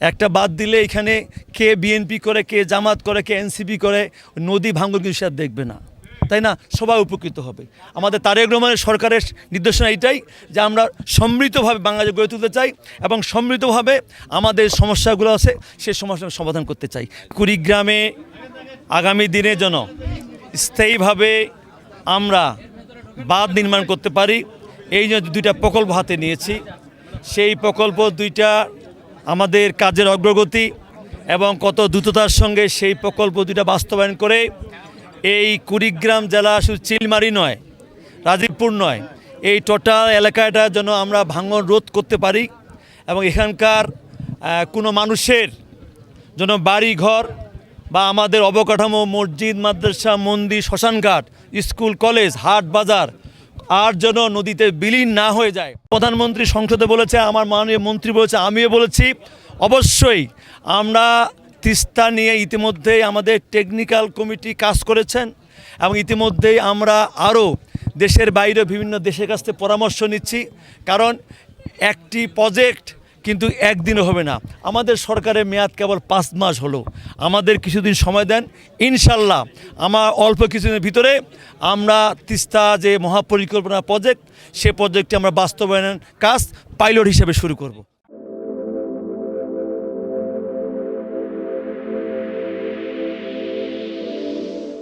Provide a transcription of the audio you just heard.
একটা বাদ দিলে এখানে কে বিএনপি করে, কে জামাত করে, কে এনসিপি করে, নদী ভাঙন কিন্তু সে দেখবে না, তাই না? সবাই উপকৃত হবে। আমাদের তারেক রহমানের সরকারের নির্দেশনা এটাই যে আমরা সমৃদ্ধভাবে বাংলাদেশ গড়ে তুলতে চাই এবং সমৃদ্ধভাবে আমাদের সমস্যাগুলো আছে সেই সমস্যার সমাধান করতে চাই। কুড়িগ্রামে আগামী দিনের জন্য স্থায়ীভাবে আমরা বাঁধ নির্মাণ করতে পারি, এই জন্য দুইটা প্রকল্প হাতে নিয়েছি। সেই প্রকল্প দুইটা আমাদের কাজের অগ্রগতি এবং কত দ্রুততার সঙ্গে সেই প্রকল্প দুইটা বাস্তবায়ন করে এই কুড়িগ্রাম জেলা শুধু চিলমারি নয়, রাজীবপুর নয়, এই টোটাল এলাকাটার জন্য আমরা ভাঙন রোধ করতে পারি এবং এখানকার কোনো মানুষের জন্য বাড়ি ঘর বা আমাদের অবকাঠামো, মসজিদ, মাদ্রাসা, মন্দির, শ্মশানঘাট, স্কুল, কলেজ, হাট, বাজার আর যেন নদীতে বিলীন না হয়ে যায়। প্রধানমন্ত্রী সংসদে বলেছে, আমার মাননীয় মন্ত্রী বলেছে, আমিও বলেছি, অবশ্যই আমরা তিস্তা নিয়ে ইতিমধ্যেই আমাদের টেকনিক্যাল কমিটি কাজ করেছেন এবং ইতিমধ্যেই আমরা আরও দেশের বাইরে বিভিন্ন দেশের কাছ থেকে পরামর্শ নিচ্ছি। কারণ একটি প্রজেক্ট কিন্তু একদিনও হবে না, আমাদের সরকারের মেয়াদ কেবল 5 মাস হলো, আমাদের কিছুদিন সময় দেন, ইনশাল্লাহ আমার অল্প কিছুদিনের ভিতরে আমরা তিস্তা যে মহাপরিকল্পনা প্রজেক্ট, সে প্রজেক্টটি আমরা বাস্তবায়নের কাজ পাইলট হিসেবে শুরু করব।